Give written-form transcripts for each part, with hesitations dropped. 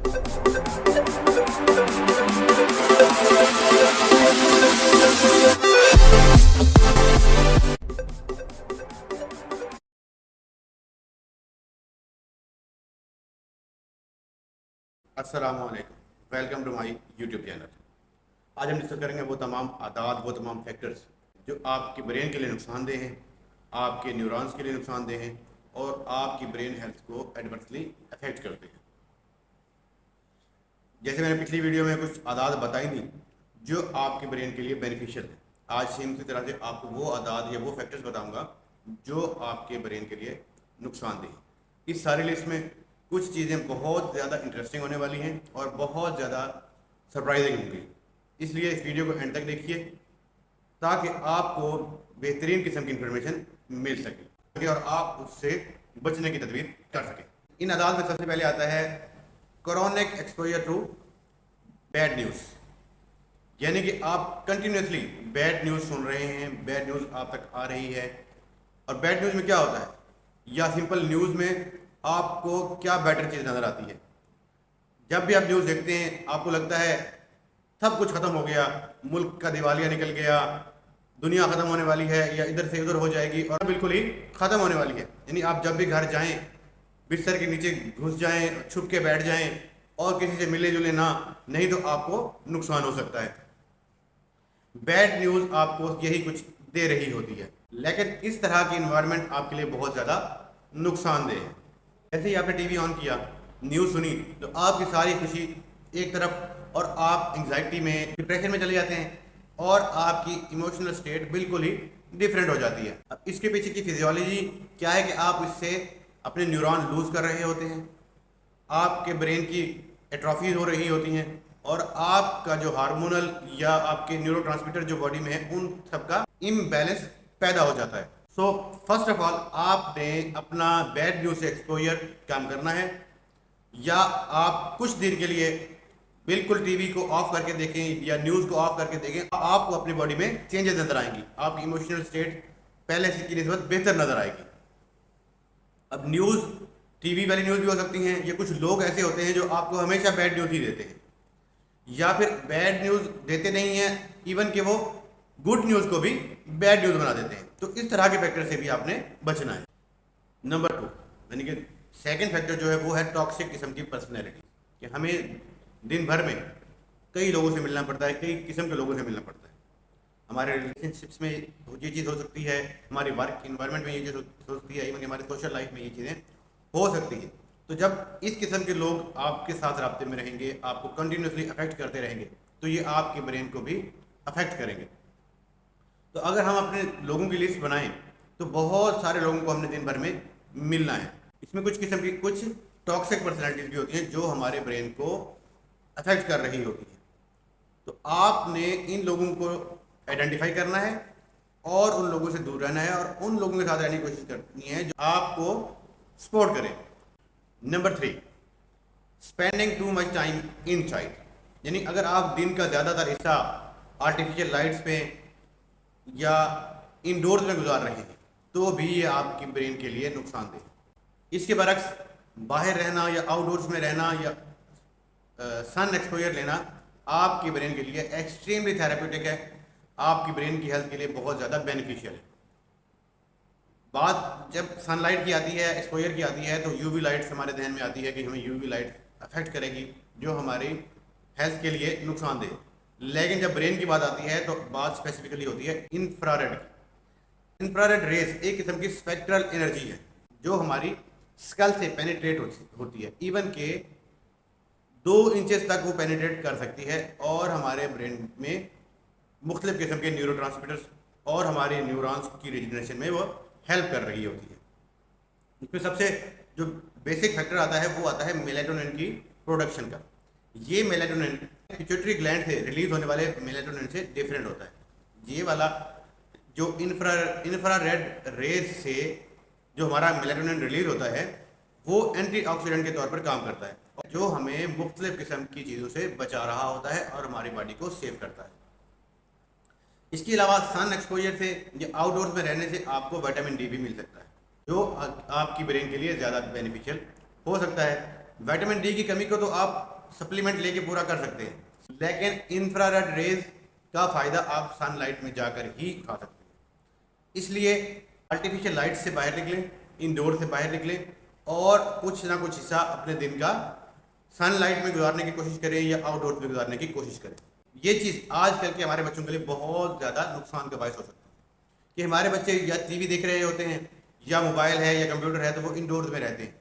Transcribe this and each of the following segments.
अस्सलामुअलैकुम, welcome to my YouTube channel. आज हम डिस्कस करेंगे वो तमाम आदात, वो तमाम फैक्टर्स जो आपके ब्रेन के लिए नुकसानदेह हैं, आपके न्यूरॉन्स के लिए नुकसानदेह हैं और आपकी ब्रेन हेल्थ को एडवर्सली अफेक्ट करते हैं। जैसे मैंने पिछली वीडियो में कुछ आदात बताई थी जो आपके ब्रेन के लिए बेनिफिशियल है, आज सेम इसी तरह से आपको वो आदात या वो फैक्टर्स बताऊँगा जो आपके ब्रेन के लिए नुकसानदेह हैं। इस सारी लिस्ट में कुछ चीज़ें बहुत ज़्यादा इंटरेस्टिंग होने वाली हैं और बहुत ज़्यादा सरप्राइजिंग होंगी, इसलिए इस वीडियो को एंड तक देखिए ताकि आपको बेहतरीन किस्म की इंफॉर्मेशन मिल सके और आप उससे बचने की तदबीर कर सकें। इन आदात में सबसे पहले आता है chronic exposure to bad news, यानी कि आप कंटिन्यूसली बैड न्यूज़ सुन रहे हैं, बैड न्यूज़ आप तक आ रही है। और बैड न्यूज़ में क्या होता है, या सिंपल न्यूज़ में आपको क्या बेटर चीज़ नज़र आती है। जब भी आप न्यूज़ देखते हैं आपको लगता है सब कुछ ख़त्म हो गया, मुल्क का दिवालिया निकल गया, दुनिया ख़त्म होने वाली है या इधर से उधर हो जाएगी और बिल्कुल ही ख़त्म होने वाली है। यानी आप जब भी घर जाएं बिस्तर के नीचे घुस जाएं, छुप के बैठ जाएं और किसी से मिले जुले ना, नहीं तो आपको नुकसान हो सकता है। बैड न्यूज़ आपको यही कुछ दे रही होती है, लेकिन इस तरह की इन्वायरमेंट आपके लिए बहुत ज़्यादा नुकसानदेह है। जैसे ही आपने टीवी ऑन किया, न्यूज़ सुनी, तो आपकी सारी खुशी एक तरफ और आप एंग्जाइटी में, डिप्रेशन में चले जाते हैं और आपकी इमोशनल स्टेट बिल्कुल ही डिफरेंट हो जाती है। अब इसके पीछे की फिजियोलॉजी क्या है कि आप इससे अपने न्यूरॉन लूज कर रहे होते हैं, आपके ब्रेन की एट्रोफी हो रही होती हैं और आपका जो हार्मोनल या आपके न्यूरोट्रांसमीटर जो बॉडी में है उन सबका इम्बैलेंस पैदा हो जाता है। सो फर्स्ट ऑफ ऑल आपने अपना बैड न्यूज़ से एक्सपोजर कम करना है, या आप कुछ देर के लिए बिल्कुल टीवी को ऑफ करके देखें या न्यूज़ को ऑफ करके देखें, आपको अपनी बॉडी में चेंजेस नजर आएंगी, आपकी इमोशनल स्टेट पहले से की निस्बत बेहतर नजर आएगी। अब न्यूज़ टीवी वाली न्यूज़ भी हो सकती हैं, या कुछ लोग ऐसे होते हैं जो आपको हमेशा बैड न्यूज़ ही देते हैं या फिर बैड न्यूज़ देते नहीं हैं, इवन कि वो गुड न्यूज़ को भी बैड न्यूज़ बना देते हैं। तो इस तरह के फैक्टर से भी आपने बचना है। नंबर 2 यानी कि सेकंड फैक्टर जो है वो है टॉक्सिक किस्म की पर्सनैलिटी, कि हमें दिन भर में कई लोगों से मिलना पड़ता है, कई किस्म के लोगों से मिलना पड़ता है। हमारे रिलेशनशिप्स में ये चीज़ हो सकती है, हमारी वर्क इन्वायरमेंट में ये चीज़ हो सकती है, इवन हमारे सोशल लाइफ में ये चीज़ें हो सकती हैं। तो जब इस किस्म के लोग आपके साथ राब्ते में रहेंगे, आपको कंटिन्यूसली अफेक्ट करते रहेंगे, तो ये आपके ब्रेन को भी अफेक्ट करेंगे। तो अगर हम अपने लोगों की लिस्ट बनाएं तो बहुत सारे लोगों को हमने दिन भर में मिलना है। इसमें कुछ किस्म की कुछ टॉक्सिक पर्सनैलिटीज भी होती हैं जो हमारे ब्रेन को अफेक्ट कर रही होती हैं। तो आपने इन लोगों को आइडेंटिफाई करना है और उन लोगों से दूर रहना है और उन लोगों के साथ रहने की कोशिश करनी है जो आपको सपोर्ट करें। Number 3, spending too much time inside, यानी अगर आप दिन का ज़्यादातर हिस्सा आर्टिफिशियल लाइट्स पे या इंडोर्स में गुजार रहे हैं तो भी ये आपकी ब्रेन के लिए नुकसानदेह है। इसके बरक्स बाहर रहना या आउटडोर्स में रहना या सन एक्सपोजर लेना आपकी ब्रेन के लिए एक्सट्रीमली थेरेप्यूटिक है, आपकी ब्रेन की हेल्थ के लिए बहुत ज़्यादा बेनिफिशियल है। बात जब सनलाइट की आती है, एक्सपोजर की आती है, तो यूवी लाइट्स हमारे ध्यान में आती है कि हमें यूवी लाइट अफेक्ट करेगी जो हमारी हेल्थ के लिए नुकसानदेह। लेकिन जब ब्रेन की बात आती है तो बात स्पेसिफिकली होती है इंफ्रारेड की। इंफ्रारेड रेस एक किस्म की स्पेक्ट्रल एनर्जी है जो हमारी स्कल से पेनिट्रेट होती है, इवन के 2 इंचेस तक वो पेनिट्रेट कर सकती है और हमारे ब्रेन में मुख्तलिफ किस्म के न्यूरोट्रांसमीटर्स और हमारे न्यूरॉन्स की रिजनरेशन में वो हेल्प कर रही होती है। इसमें सबसे जो बेसिक फैक्टर आता है वो आता है मेलाटोनिन की प्रोडक्शन का। ये मेलाटोनिन पिट्यूटरी ग्लैंड से रिलीज होने वाले मेलाटोनिन से डिफरेंट होता है। ये वाला जो इंफ्रारेड रेज से जो हमारा मेलाटोनिन रिलीज होता है वो एंटीऑक्सीडेंट के तौर पर काम करता है जो हमें मुख्तलिफ किस्म की चीज़ों से बचा रहा होता है और हमारी बॉडी को सेव करता है। इसके अलावा सन एक्सपोजर से या आउटडोर्स में रहने से आपको विटामिन डी भी मिल सकता है जो आपकी ब्रेन के लिए ज़्यादा बेनिफिशियल हो सकता है। विटामिन डी की कमी को तो आप सप्लीमेंट लेके पूरा कर सकते हैं, लेकिन इंफ्रारेड रेज का फ़ायदा आप सनलाइट में जाकर ही उठा सकते हैं। इसलिए आर्टिफिशियल लाइट से बाहर निकलें, इंडोर से बाहर निकलें और कुछ ना कुछ हिस्सा अपने दिन का सनलाइट में गुजारने की कोशिश करें या आउटडोर में गुजारने की कोशिश करें। ये चीज़ आजकल के हमारे बच्चों के लिए बहुत ज़्यादा नुकसान का बायस हो सकती है कि हमारे बच्चे या टीवी देख रहे होते हैं या मोबाइल है या कंप्यूटर है, तो वो इंडोर्स में रहते हैं।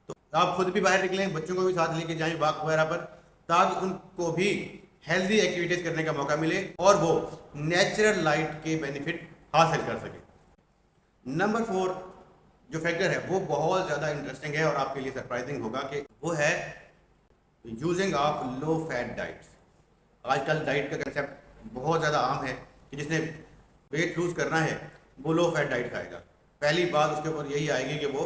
तो आप खुद भी बाहर निकलें, बच्चों को भी साथ लेके जाएं वॉक वगैरह पर, ताकि उनको भी हेल्दी एक्टिविटीज़ करने का मौका मिले और वो नेचुरल लाइट के बेनिफिट हासिल कर सके। नंबर 4 जो फैक्टर है वो बहुत ज़्यादा इंटरेस्टिंग है और आपके लिए सरप्राइजिंग होगा कि वो है using of low fat diets. आजकल डाइट का कंसेप्ट बहुत ज़्यादा आम है कि जिसने वेट लूज़ करना है वो लो फैट डाइट खाएगा। पहली बात उसके ऊपर यही आएगी कि वो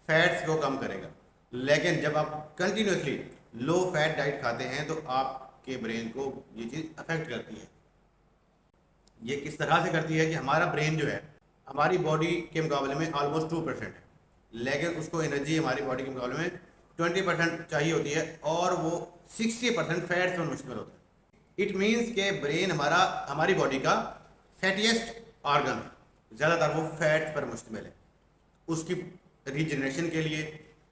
फैट्स को कम करेगा, लेकिन जब आप कंटिन्यूसली लो फैट डाइट खाते हैं तो आपके ब्रेन को ये चीज़ अफेक्ट करती है। ये किस तरह से करती है कि हमारा ब्रेन जो है हमारी बॉडी के मुकाबले में ऑलमोस्ट 2% है, लेकिन उसको एनर्जी हमारी बॉडी के मुकाबले में 20% चाहिए होती है और वो 60% फैट्स पर मुश्तमिल होता है। इट मीन्स के ब्रेन हमारी बॉडी का फैटीएस्ट ऑर्गन है, ज़्यादातर वो फैट्स पर मुश्तमिल है। उसकी रीजनरेशन के लिए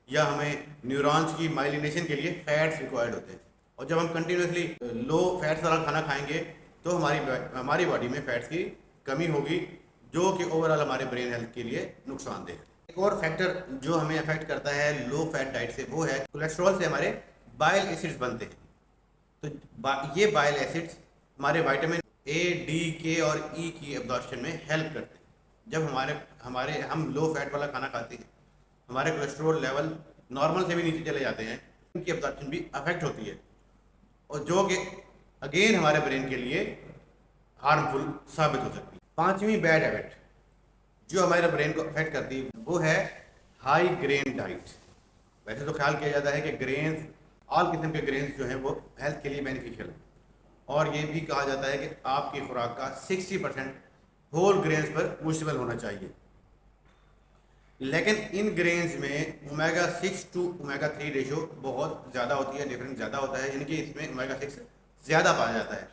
या हमें न्यूरॉन्स की माइलिनेशन के लिए फैट्स रिक्वायर्ड होते हैं, और जब हम कंटिन्यूसली लो फैट्स वाला खाना खाएंगे तो हमारी बॉडी में फैट्स की कमी होगी, जो कि ओवरऑल हमारे ब्रेन हेल्थ के लिए नुकसानदेह है। एक और फैक्टर जो हमें अफेक्ट करता है लो फैट डाइट से वो है कोलेस्ट्रॉल से हमारे बाइल एसिड्स बनते हैं। तो ये बाइल एसिड्स हमारे विटामिन ए, डी, के और ई की एब्जॉर्प्शन में हेल्प करते हैं। जब हम लो फैट वाला खाना खाते हैं, हमारे कोलेस्ट्रॉल लेवल नॉर्मल से भी नीचे चले जाते हैं, उनकी एब्जॉर्प्शन भी अफेक्ट होती है, और जो कि अगेन हमारे ब्रेन के लिए हार्मफुल साबित हो सकती है। 5वीं बैड हैबिट जो हमारे ब्रेन को अफेक्ट करती है वो है हाई ग्रेन डाइट। वैसे तो ख्याल किया जाता है कि ग्रेन्स, ऑल किस्म के ग्रेन्स जो हैं वो हेल्थ के लिए बेनिफिशियल है, और ये भी कहा जाता है कि आपकी खुराक का 60% होल ग्रेन्स पर मुश्तमिल होना चाहिए। लेकिन इन ग्रेन्स में ओमेगा 6 टू ओमेगा 3 रेशो बहुत ज़्यादा होती है, डिफरेंस ज़्यादा होता है, यानी कि इसमें ओमेगा 6 ज़्यादा पाया जाता है,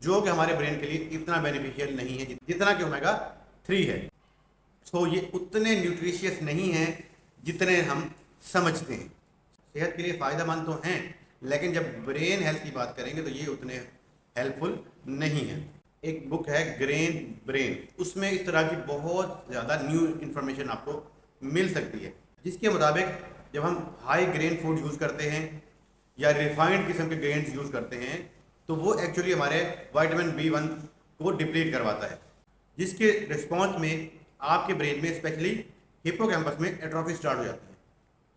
जो कि हमारे ब्रेन के लिए इतना बेनिफिशियल नहीं है जितना कि ओमेगा 3 है। तो ये उतने न्यूट्रिशियस नहीं हैं जितने हम समझते हैं। सेहत के लिए फ़ायदेमंद तो हैं, लेकिन जब ब्रेन हेल्थ की बात करेंगे तो ये उतने हेल्पफुल नहीं है। एक बुक है ग्रेन ब्रेन, उसमें इस तरह की बहुत ज़्यादा न्यू इन्फॉर्मेशन आपको मिल सकती है, जिसके मुताबिक जब हम हाई ग्रेन फूड यूज़ करते हैं या रिफाइंड किस्म के ग्रेन्स यूज़ करते हैं तो वो एक्चुअली हमारे विटामिन B1 को डिप्लीट करवाता है, जिसके रिस्पॉन्स में आपके ब्रेन में स्पेशली हिप्पोकैम्पस में एट्रोफी स्टार्ट हो जाती है,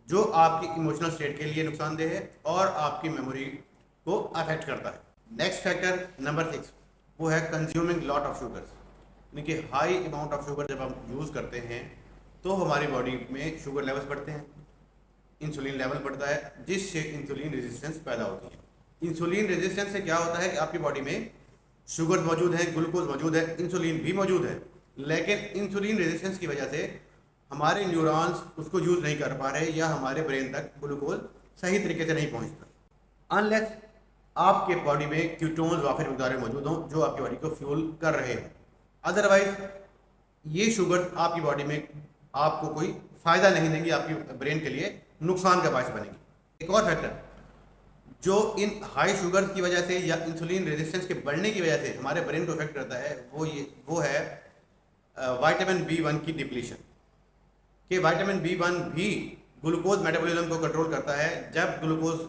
जो आपकी इमोशनल स्टेट के लिए नुकसानदेह है और आपकी मेमोरी को अफेक्ट करता है। नेक्स्ट फैक्टर नंबर 6 वो है कंज्यूमिंग लॉट ऑफ शुगर्स, यानी कि हाई अमाउंट ऑफ शुगर जब हम यूज़ करते हैं तो हमारी बॉडी में शुगर लेवल्स बढ़ते हैं, इंसुलिन लेवल बढ़ता है, जिससे इंसुलिन रेजिस्टेंस पैदा होती है। इंसुलिन रेजिस्टेंस से क्या होता है कि आपकी बॉडी में शुगर मौजूद है, ग्लूकोज मौजूद है, इंसुलिन भी मौजूद है, लेकिन इंसुलिन रेजिस्टेंस की वजह से हमारे न्यूरॉन्स उसको यूज़ नहीं कर पा रहे या हमारे ब्रेन तक ग्लूकोज सही तरीके से नहीं पहुंचता, अनलेस आपके बॉडी में कीटोन्स वाफिर मकदार में मौजूद हों जो आपकी बॉडी को फ्यूल कर रहे हों। अदरवाइज ये शुगर आपकी बॉडी में आपको कोई फ़ायदा नहीं देंगी, आपकी ब्रेन के लिए नुकसान का बायस बनेगी। एक और फैक्टर जो इन हाई शुगर की वजह से या इंसुलिन रेजिस्टेंस के बढ़ने की वजह से हमारे ब्रेन को इफेक्ट करता है वो है विटामिन B1 की डिप्लीशन। कि विटामिन B1 भी ग्लूकोज मेटाबॉलिज्म को कंट्रोल करता है। जब ग्लूकोज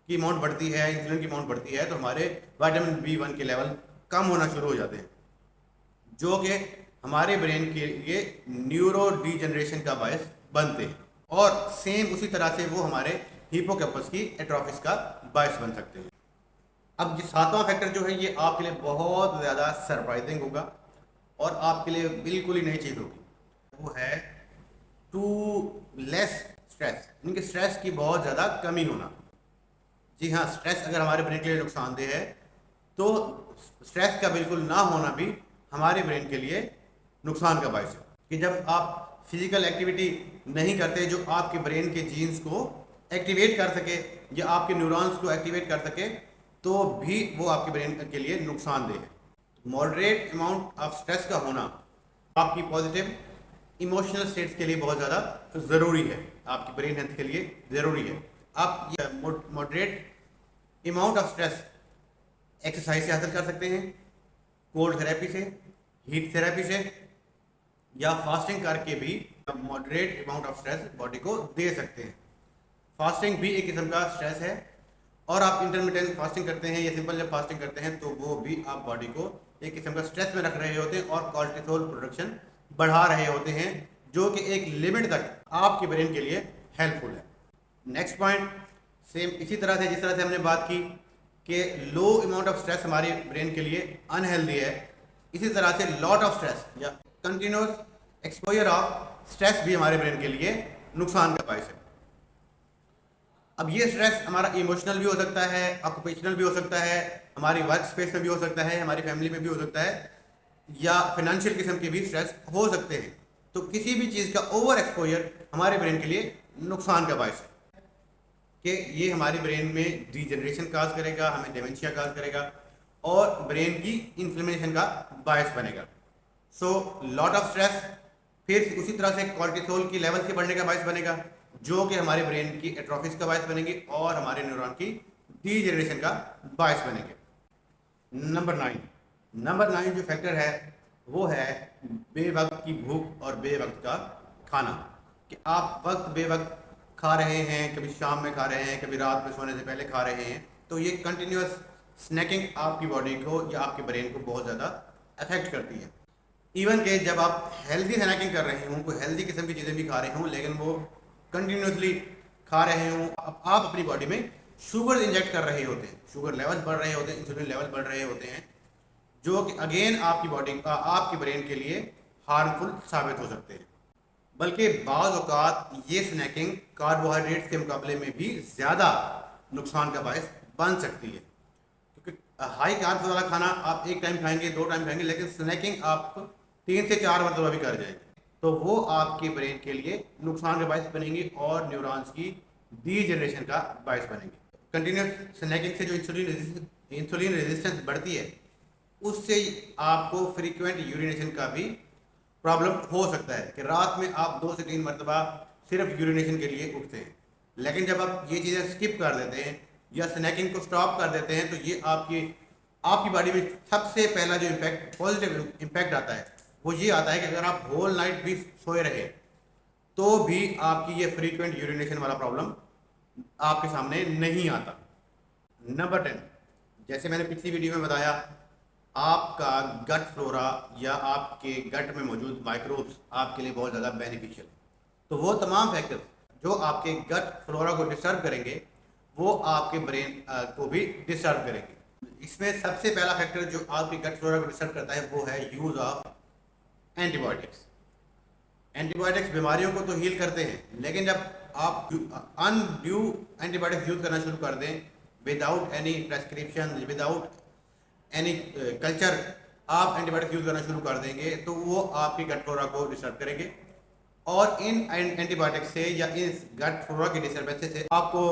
की अमाउंट बढ़ती है, इंसुलिन की अमाउंट बढ़ती है, तो हमारे विटामिन B1 के लेवल कम होना शुरू हो जाते हैं, जो कि हमारे ब्रेन के लिए न्यूरो डिजनरेशन का बायस बनते हैं, और सेम उसी तरह से वो हमारे हिप्पोकैम्पस की एट्रोफिस का बायस बन सकते हैं। अब ये 7वां फैक्टर जो है ये आपके लिए बहुत ज़्यादा सरप्राइजिंग होगा और आपके लिए बिल्कुल ही नई चीज़ होगी, वो है टू लेस स्ट्रेस, यानी कि स्ट्रेस की बहुत ज़्यादा कमी होना। जी हाँ, स्ट्रेस अगर हमारे ब्रेन के लिए नुकसानदेह है तो स्ट्रेस का बिल्कुल ना होना भी हमारे ब्रेन के लिए नुकसान का बायस है। कि जब आप फिजिकल एक्टिविटी नहीं करते जो आपके ब्रेन के जीन्स को एक्टिवेट कर सके या आपके न्यूरॉन्स को एक्टिवेट कर सके तो भी वो आपके ब्रेन के लिए नुकसानदेह है। मॉडरेट अमाउंट ऑफ स्ट्रेस का होना आपकी पॉजिटिव इमोशनल स्टेट्स के लिए बहुत ज़्यादा ज़रूरी है, आपकी ब्रेन हेल्थ के लिए ज़रूरी है। आप moderate amount of stress exercise से हासिल कर सकते हैं, कोल्ड थेरेपी से, हीट थेरेपी से, या फास्टिंग करके भी moderate amount of stress body को दे सकते हैं। फास्टिंग भी एक किस्म का स्ट्रेस है, और आप इंटरमिटेंट फास्टिंग करते हैं या सिंपल जब फास्टिंग करते हैं तो वो भी आप बॉडी को एक किस्म का स्ट्रेस में रख रहे होते हैं और कॉर्टिसोल प्रोडक्शन बढ़ा रहे होते हैं, जो कि एक लिमिट तक आपके ब्रेन के लिए हेल्पफुल है। नेक्स्ट पॉइंट सेम इसी तरह से जिस तरह से हमने बात की कि लो अमाउंट ऑफ स्ट्रेस हमारे ब्रेन के लिए अनहेल्दी है, इसी तरह से लॉट ऑफ स्ट्रेस या कंटिन्यूस एक्सपोजर ऑफ स्ट्रेस भी हमारे ब्रेन के लिए नुकसान का बायस है। अब ये स्ट्रेस हमारा इमोशनल भी हो सकता है, ऑक्यूपेशनल भी हो सकता है, हमारी वर्क स्पेस में भी हो सकता है, हमारी फैमिली में भी हो सकता है, या फाइनेंशियल किस्म के भी स्ट्रेस हो सकते हैं। तो किसी भी चीज़ का ओवर एक्सपोजर हमारे ब्रेन के लिए नुकसान का बायस है कि ये हमारे ब्रेन में डिजेनरेशन काज करेगा, हमें डेमेंशिया काज करेगा और ब्रेन की इन्फ्लेमेशन का बायस बनेगा। सो लॉट ऑफ स्ट्रेस फिर उसी तरह से कॉर्टिसोल की लेवल के बढ़ने का बायस बनेगा, जो कि हमारे ब्रेन की एट्रोफिस का बायस बनेंगे और हमारे न्यूरॉन की डीजेनरेशन का बायस बनेंगे। नंबर 9 जो फैक्टर है वो है बेवक्त की भूख और बेवक्त का खाना, कि आप वक्त बेवक्त खा रहे हैं, कभी शाम में खा रहे हैं, कभी रात में सोने से पहले खा रहे हैं, तो ये कंटिन्यूस स्नैकिंग आपकी बॉडी को या आपके ब्रेन को बहुत ज़्यादा अफेक्ट करती है। इवन के जब आप हेल्दी स्नैकिंग कर रहे हों, कोई हेल्दी किस्म की चीज़ें भी खा रहे हों, लेकिन वो कंटिन्यूसली खा रहे हों, आप अपनी बॉडी में शुगर इंजेक्ट कर रहे होते हैं, शुगर लेवल बढ़ रहे होते हैं, इंसुलिन लेवल बढ़ रहे होते हैं, जो कि अगेन आपकी बॉडी का आपके ब्रेन के लिए हार्मफुल साबित हो सकते हैं। बल्कि बाज़ औक़ात ये स्नैकिंग कार्बोहाइड्रेट्स के मुकाबले में भी ज़्यादा नुकसान का बायस बन सकती है, क्योंकि हाई कार्ब्स वाला खाना आप एक टाइम खाएंगे, 2 टाइम खाएंगे, लेकिन स्नैकिंग आप 3 से 4 मरतबा भी कर जाएंगे, तो वो आपके ब्रेन के लिए नुकसान का बायस बनेंगे और न्यूरॉन्स की डीजेनरेशन का बायस बनेंगे। कंटिन्यूस स्नैकिंग से जो इंसुलिन रेजिस्टेंस बढ़ती है, उससे आपको फ्रीक्वेंट यूरिनेशन का भी प्रॉब्लम हो सकता है कि रात में आप 2 से 3 मरतबा सिर्फ यूरिनेशन के लिए उठते हैं। लेकिन जब आप ये चीज़ें स्किप कर देते हैं या स्नैकिंग को स्टॉप कर देते हैं, तो ये आपकी बॉडी में सबसे पहला जो इम्पैक्ट, पॉजिटिव इम्पैक्ट आता है, वो ये आता है कि अगर आप होल नाइट भी सोए रहे तो भी आपकी ये फ्रीक्वेंट यूरिनेशन वाला प्रॉब्लम आपके सामने नहीं आता। नंबर 10, जैसे मैंने पिछली वीडियो में बताया, आपका गट फ्लोरा या आपके गट में मौजूद माइक्रोब्स आपके लिए बहुत ज़्यादा बेनिफिशियल, तो वो तमाम फैक्टर्स जो आपके गट फ्लोरा को डिस्टर्ब करेंगे वो आपके ब्रेन को भी डिस्टर्ब करेंगे। इसमें सबसे पहला फैक्टर जो आपके गट फ्लोरा को डिस्टर्ब करता है वो है यूज़ ऑफ एंटीबायोटिक्स। एंटीबायोटिक्स बीमारियों को तो हील करते हैं, लेकिन जब आप अनड्यू एंटीबायोटिक्स यूज़ करना शुरू कर दें without any prescription, without any culture, आप एंटीबायोटिक्स यूज़ करना शुरू कर देंगे तो वो आपकी गट फ्लोरा को डिस्टर्ब करेंगे और इन एंटीबायोटिक्स से या इस गट फ्लोरा की डिस्टर्बेंस से आपको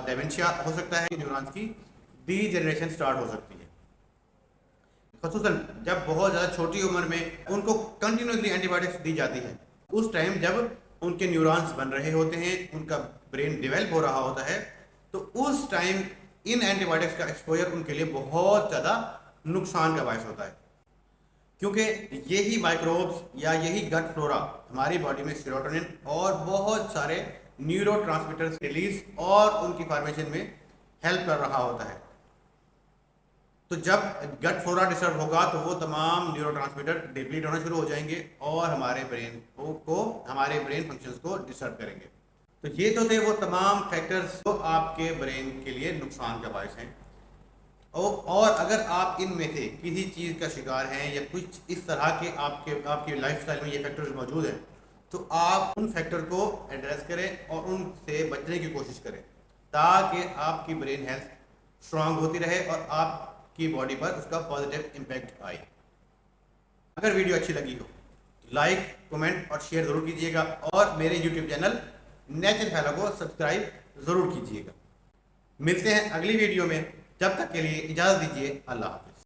डेमेंशिया हो सकता है, न्यूरॉन्स की डीजेनरेशन स्टार्ट हो सकती है। ख़ुसूसन जब बहुत ज़्यादा छोटी उम्र में उनको कंटिन्यूसली एंटीबायोटिक्स दी जाती है, उस टाइम जब उनके न्यूरॉन्स बन रहे होते हैं, उनका ब्रेन डेवलप हो रहा होता है, तो उस टाइम इन एंटीबायोटिक्स का एक्सपोजर उनके लिए बहुत ज़्यादा नुकसान का बायस होता है, क्योंकि यही माइक्रोब्स या यही गट फ्लोरा हमारी बॉडी में सेरोटोनिन और बहुत सारे न्यूरोट्रांसमीटर्स रिलीज और उनकी फॉर्मेशन में हेल्प कर रहा होता है। तो जब गट फ्लोरा डिस्टर्ब होगा तो वो तमाम न्यूरोट्रांसमीटर डिप्लीट होना शुरू हो जाएंगे और हमारे ब्रेन फंक्शंस को डिस्टर्ब करेंगे। तो ये तो थे वो तमाम फैक्टर्स जो आपके ब्रेन के लिए नुकसान का बायस हैं। और अगर आप इनमें से किसी चीज़ का शिकार हैं या कुछ इस तरह के आपकी लाइफस्टाइल में ये फैक्टर्स मौजूद हैं, तो आप उन फैक्टर को एड्रेस करें और उनसे बचने की कोशिश करें, ताकि आपकी ब्रेन हेल्थ स्ट्रांग होती रहे और आपकी बॉडी पर उसका पॉजिटिव इम्पैक्ट आए। अगर वीडियो अच्छी लगी हो तो लाइक, कमेंट और शेयर ज़रूर कीजिएगा और मेरे यूट्यूब चैनल नेचर फैला को सब्सक्राइब ज़रूर कीजिएगा। मिलते हैं अगली वीडियो में, जब तक के लिए इजाज़त दीजिए। अल्लाह हाफ़िज़।